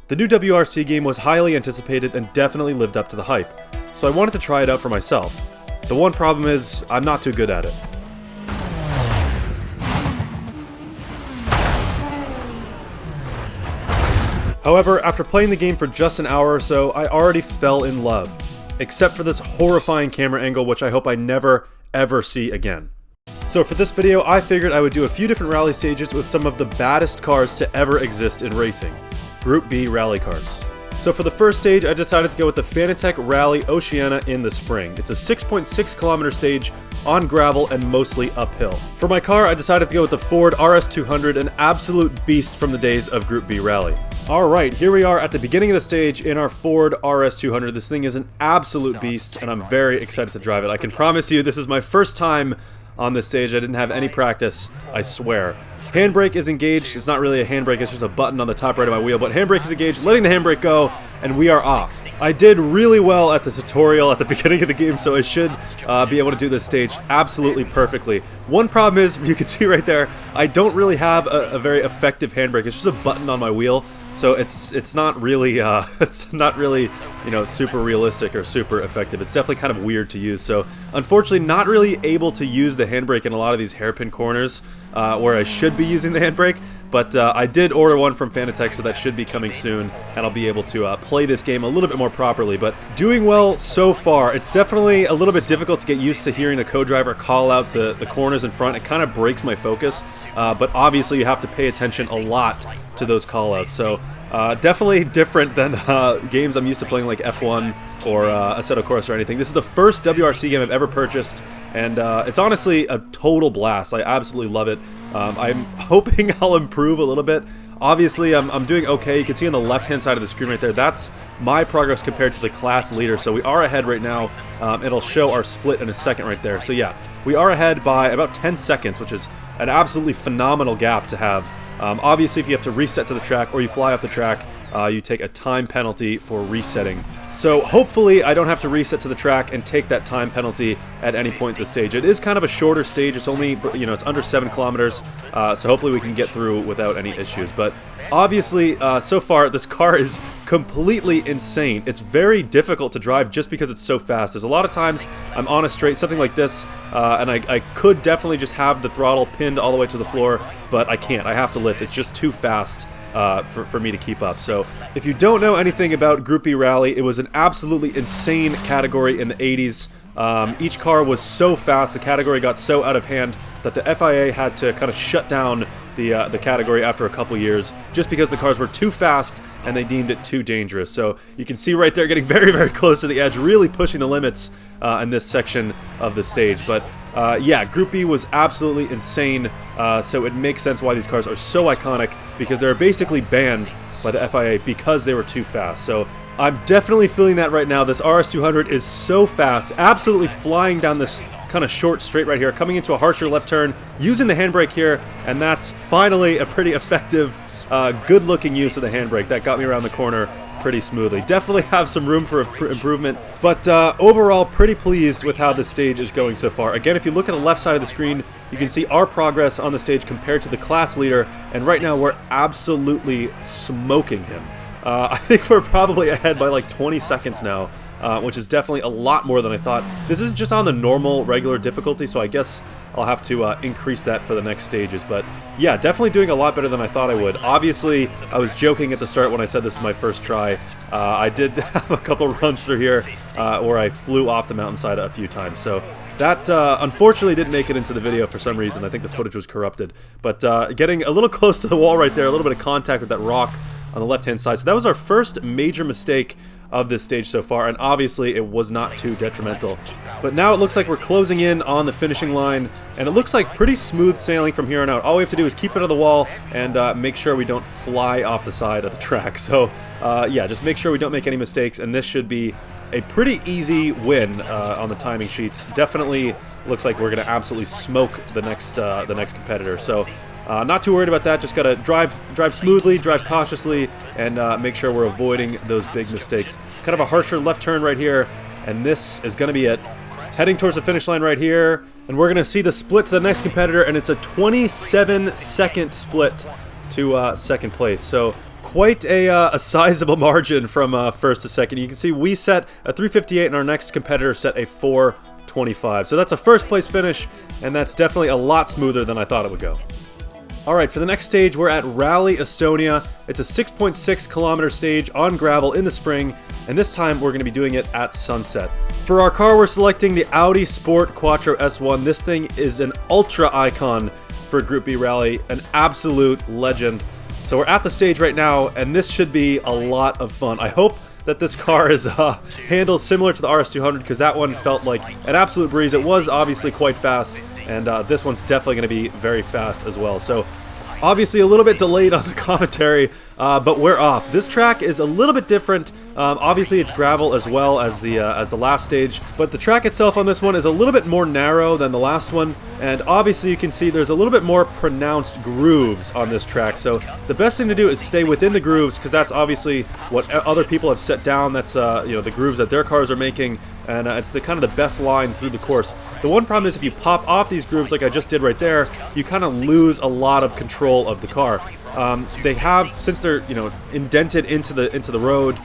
The new WRC game was highly anticipated and definitely lived up to the hype, so I wanted to try it out for myself. The one problem is, I'm not too good at it. However, after playing the game for just an hour or so, I already fell in love. Except for this horrifying camera angle, which I hope I never, ever see again. So for this video, I figured I would do a few different rally stages with some of the baddest cars to ever exist in racing. Group B rally cars. So for the first stage, I decided to go with the Fanatec Rally Oceania in the spring. It's a 6.6 kilometer stage on gravel and mostly uphill. For my car, I decided to go with the Ford RS200, an absolute beast from the days of Group B Rally. Alright, here we are at the beginning of the stage in our Ford RS200. This thing is an absolute beast, and I'm very excited to drive it. I can promise you this is my first time on this stage. I didn't have any practice, I swear. Handbrake is engaged. It's not really a handbrake, it's just a button on the top right of my wheel, but handbrake is engaged, letting the handbrake go, and we are off. I did really well at the tutorial at the beginning of the game, so I should be able to do this stage absolutely perfectly. One problem is, you can see right there, I don't really have a very effective handbrake. It's just a button on my wheel, so it's not really you know, super realistic or super effective. It's definitely kind of weird to use. So unfortunately, not really able to use the handbrake in a lot of these hairpin corners where I should be using the handbrake. But I did order one from Fanatec, so that should be coming soon, and I'll be able to play this game a little bit more properly. But doing well so far. It's definitely a little bit difficult to get used to hearing the co-driver call out the corners in front. It kind of breaks my focus, but obviously you have to pay attention a lot to those call-outs. So definitely different than games I'm used to playing like F1 or Assetto Corsa or anything. This is the first WRC game I've ever purchased, and it's honestly a total blast. I absolutely love it. I'm hoping I'll improve a little bit. Obviously, I'm doing okay. You can see on the left-hand side of the screen right there, that's my progress compared to the class leader. So we are ahead right now. It'll show our split in a second right there. So yeah, we are ahead by about 10 seconds, which is an absolutely phenomenal gap to have. Obviously, if you have to reset to the track or you fly off the track, you take a time penalty for resetting. So hopefully I don't have to reset to the track and take that time penalty at any point in the stage. It is kind of a shorter stage. It's only, you know, it's under 7 kilometers, so hopefully we can get through without any issues. But obviously, so far, this car is completely insane. It's very difficult to drive just because it's so fast. There's a lot of times I'm on a straight, something like this, and I could definitely just have the throttle pinned all the way to the floor, but I can't. I have to lift. It's just too fast for me to keep up. So if you don't know anything about Group B Rally, it was an absolutely insane category in the 80s. Each car was so fast, the category got so out of hand that the FIA had to kind of shut down the category after a couple years just because the cars were too fast and they deemed it too dangerous. So you can see right there getting very, very close to the edge, really pushing the limits in this section of the stage. But yeah, Group B was absolutely insane, so it makes sense why these cars are so iconic, because they're basically banned by the FIA because they were too fast. So I'm definitely feeling that right now. This RS200 is so fast, absolutely flying down this kind of short straight right here, coming into a harsher left turn, using the handbrake here, and that's finally a pretty effective, good-looking use of the handbrake. That got me around the corner pretty smoothly. Definitely have some room for improvement, but overall pretty pleased with how the stage is going so far. Again, if you look at the left side of the screen, you can see our progress on the stage compared to the class leader, and right now we're absolutely smoking him. I think we're probably ahead by like 20 seconds now, which is definitely a lot more than I thought. This is just on the normal, regular difficulty, so I guess I'll have to increase that for the next stages. But yeah, definitely doing a lot better than I thought I would. Obviously, I was joking at the start when I said this is my first try. I did have a couple runs through here where I flew off the mountainside a few times, so that unfortunately didn't make it into the video for some reason. I think the footage was corrupted. But getting a little close to the wall right there, a little bit of contact with that rock on the left-hand side. So that was our first major mistake of this stage so far, and obviously it was not too detrimental. But now it looks like we're closing in on the finishing line, and it looks like pretty smooth sailing from here on out. All we have to do is keep it on the wall and make sure we don't fly off the side of the track. So yeah, just make sure we don't make any mistakes, and this should be a pretty easy win on the timing sheets. Definitely looks like we're going to absolutely smoke the next competitor. So not too worried about that. Just gotta drive smoothly, drive cautiously, and make sure we're avoiding those big mistakes. Kind of a harsher left turn right here, and this is gonna be it. Heading towards the finish line right here, and we're gonna see the split to the next competitor, and it's a 27-second split to second place. So quite a sizable margin from first to second. You can see we set a 358 and our next competitor set a 425. So that's a first place finish, and that's definitely a lot smoother than I thought it would go. Alright, for the next stage, we're at Rally Estonia. It's a 6.6 kilometer stage on gravel in the spring, and this time we're going to be doing it at sunset. For our car, we're selecting the Audi Sport Quattro S1. This thing is an ultra icon for Group B Rally, an absolute legend. So we're at the stage right now, and this should be a lot of fun. I hope that this car is handled similar to the RS200, because that one felt like an absolute breeze. It was obviously quite fast, and this one's definitely going to be very fast as well. So obviously a little bit delayed on the commentary, but we're off. This track is a little bit different. Obviously it's gravel as well as the last stage, but the track itself on this one is a little bit more narrow than the last one, and obviously you can see there's a little bit more pronounced grooves on this track. So the best thing to do is stay within the grooves, because that's obviously what other people have set down. That's you know, the grooves that their cars are making, and it's the kind of the best line through the course. The one problem is if you pop off these grooves like I just did right there, you kind of lose a lot of control of the car. They have, since they're, you know, indented into the road,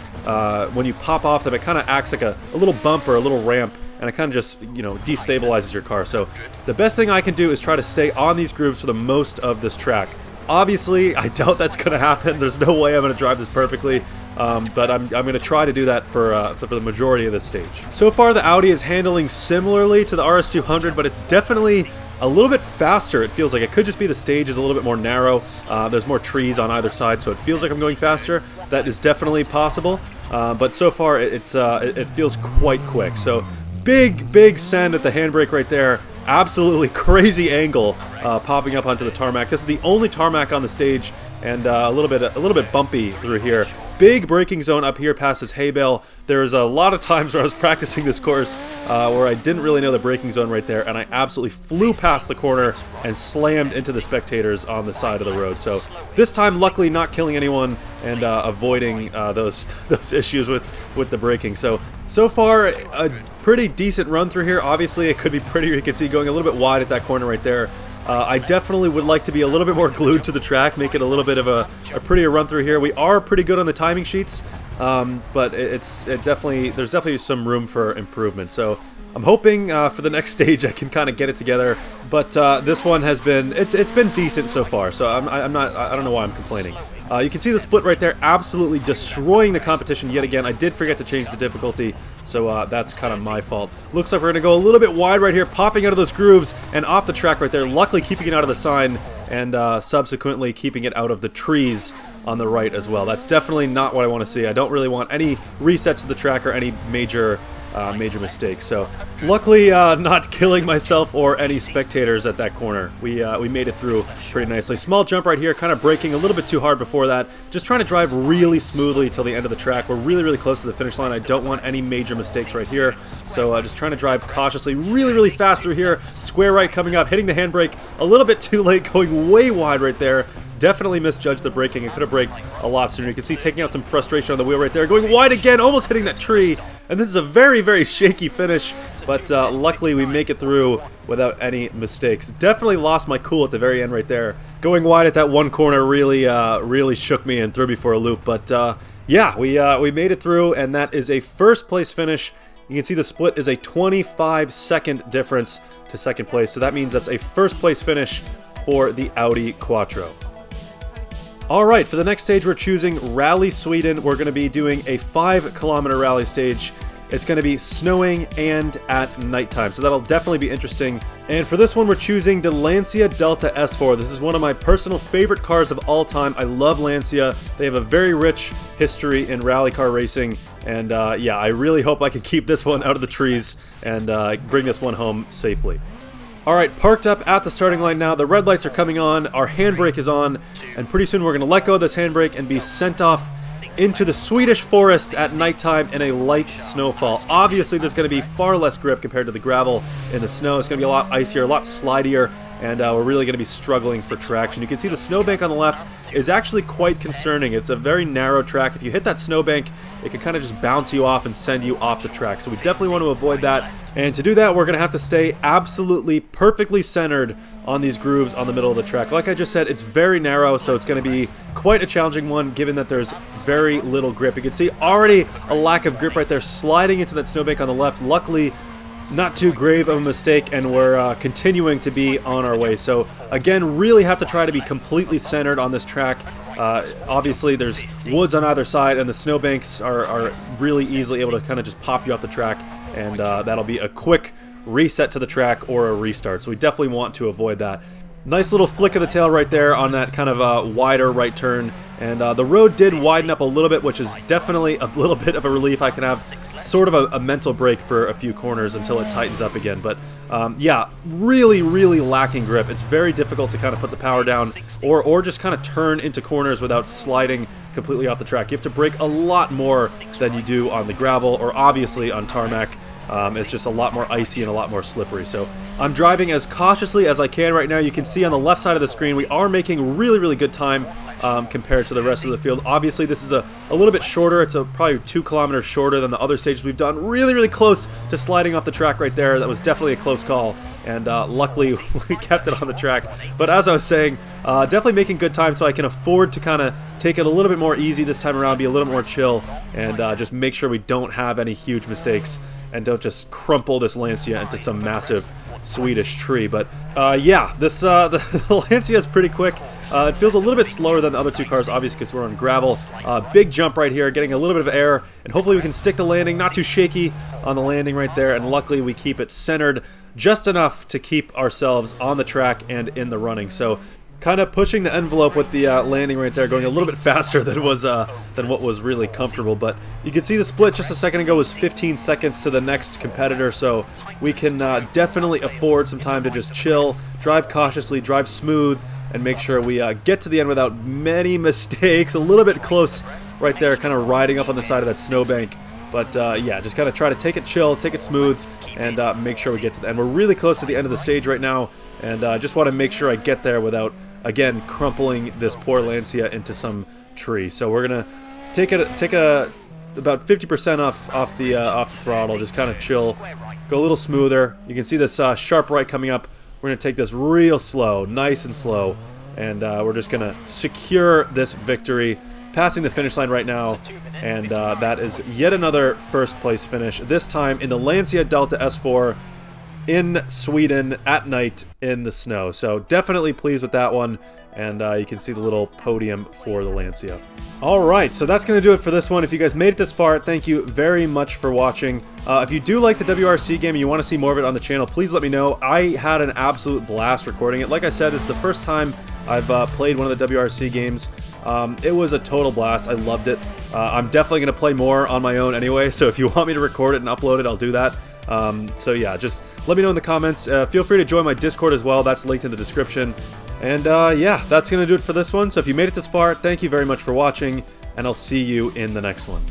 when you pop off them, it kind of acts like a little bump or a little ramp, and it kind of just, you know, destabilizes your car. So the best thing I can do is try to stay on these grooves for the most of this track. Obviously, I doubt that's going to happen. There's no way I'm going to drive this perfectly, but I'm going to try to do that for the majority of this stage. So far, the Audi is handling similarly to the RS200, but it's definitely a little bit faster. It feels like it could just be the stage is a little bit more narrow. There's more trees on either side, so it feels like I'm going faster. That is definitely possible, but so far it feels quite quick. So big send at the handbrake right there. Absolutely crazy angle popping up onto the tarmac. This is the only tarmac on the stage, and a little bit bumpy through here. Big braking zone up here past this hay bale. There's a lot of times where I was practicing this course where I didn't really know the braking zone right there, and I absolutely flew past the corner and slammed into the spectators on the side of the road. So this time, luckily, not killing anyone and avoiding those issues with the braking. So far, a pretty decent run through here. Obviously, it could be prettier. You can see going a little bit wide at that corner right there. I definitely would like to be a little bit more glued to the track, make it a little bit of a prettier run through here. We are pretty good on the timing sheets, but there's definitely some room for improvement. So I'm hoping for the next stage I can kind of get it together. But this one has been it's been decent so far. So I don't know why I'm complaining. You can see the split right there, absolutely destroying the competition yet again. I did forget to change the difficulty, so that's kind of my fault. Looks like we're going to go a little bit wide right here, popping out of those grooves and off the track right there, luckily keeping it out of the sign, and subsequently keeping it out of the trees on the right as well. That's definitely not what I want to see. I don't really want any resets to the track or any major mistakes. So luckily not killing myself or any spectators at that corner. We made it through pretty nicely. Small jump right here, kind of braking a little bit too hard before that. Just trying to drive really smoothly till the end of the track. We're really close to the finish line. I don't want any major mistakes right here. So just trying to drive cautiously, really fast through here. Square right coming up, hitting the handbrake a little bit too late, going way wide right there. Definitely misjudged the braking. It could have braked a lot sooner. You can see taking out some frustration on the wheel right there. Going wide again, almost hitting that tree. And this is a very shaky finish, but luckily we make it through without any mistakes. Definitely lost my cool at the very end right there. Going wide at that one corner really shook me and threw me for a loop. But yeah, we made it through, and that is a first place finish. You can see the split is a 25-second difference to second place. So that means that's a first place finish for the Audi Quattro. Alright, for the next stage we're choosing Rally Sweden. We're going to be doing a 5-kilometer rally stage. It's going to be snowing and at nighttime, so that'll definitely be interesting. And for this one we're choosing the Lancia Delta S4. This is one of my personal favorite cars of all time. I love Lancia. They have a very rich history in rally car racing, and yeah, I really hope I can keep this one out of the trees and bring this one home safely. Alright, parked up at the starting line now. The red lights are coming on, our handbrake is on, and pretty soon we're going to let go of this handbrake and be sent off into the Swedish forest at nighttime in a light snowfall. Obviously, there's going to be far less grip compared to the gravel in the snow. It's going to be a lot icier, a lot slidier, and we're really going to be struggling for traction. You can see the snowbank on the left is actually quite concerning. It's a very narrow track. If you hit that snowbank, it can kind of just bounce you off and send you off the track. So we definitely want to avoid that. And to do that, we're going to have to stay absolutely perfectly centered on these grooves on the middle of the track. Like I just said, it's very narrow, so it's going to be quite a challenging one given that there's very little grip. You can see already a lack of grip right there, sliding into that snowbank on the left. Luckily, not too grave of a mistake, and we're continuing to be on our way. So again, really have to try to be completely centered on this track. Obviously there's woods on either side, and the snowbanks are really easily able to kind of just pop you off the track, and that'll be a quick reset to the track or a restart. So we definitely want to avoid that. Nice little flick of the tail right there on that kind of wider right turn. And the road did widen up a little bit, which is definitely a little bit of a relief. I can have sort of a mental break for a few corners until it tightens up again. But yeah, really, really lacking grip. It's very difficult to kind of put the power down or just kind of turn into corners without sliding completely off the track. You have to brake a lot more than you do on the gravel or obviously on tarmac. It's just a lot more icy and a lot more slippery. So I'm driving as cautiously as I can right now. You can see on the left side of the screen we are making really, really good time compared to the rest of the field. Obviously this is a little bit shorter. It's probably 2 kilometers shorter than the other stages we've done. Really, really close to sliding off the track right there. That was definitely a close call, and luckily we kept it on the track. But as I was saying, definitely making good time, so I can afford to kind of take it a little bit more easy this time around, be a little more chill, and just make sure we don't have any huge mistakes and don't just crumple this Lancia into some massive Swedish tree. But yeah, this the Lancia is pretty quick. It feels a little bit slower than the other 2 cars, obviously because we're on gravel. Big jump right here, getting a little bit of air, and hopefully we can stick the landing, not too shaky on the landing right there, and luckily we keep it centered just enough to keep ourselves on the track and in the running. So kind of pushing the envelope with the landing right there, going a little bit faster than what was really comfortable. But you can see the split just a second ago was 15 seconds to the next competitor, so we can definitely afford some time to just chill, drive cautiously, drive smooth, and make sure we get to the end without many mistakes. A little bit close right there, kind of riding up on the side of that snowbank. But yeah, just kind of try to take it chill, take it smooth, and make sure we get to the end. We're really close to the end of the stage right now, and just want to make sure I get there without, again, crumpling this poor Lancia into some tree. So we're gonna take about 50% off the throttle, just kind of chill, go a little smoother. You can see this sharp right coming up. We're gonna take this real slow, nice and slow, and we're just gonna secure this victory, passing the finish line right now. And that is yet another first place finish, this time in the Lancia Delta S4 in Sweden at night in the snow. So definitely pleased with that one, and you can see the little podium for the Lancia. Alright, so that's going to do it for this one. If you guys made it this far, thank you very much for watching. If you do like the WRC game and you want to see more of it on the channel, please let me know. I had an absolute blast recording it. Like I said, it's the first time I've played one of the WRC games. It was a total blast. I loved it. I'm definitely going to play more on my own anyway, so if you want me to record it and upload it, I'll do that. So yeah, just let me know in the comments. Feel free to join my Discord as well. That's linked in the description. And yeah, that's going to do it for this one. So if you made it this far, thank you very much for watching, and I'll see you in the next one.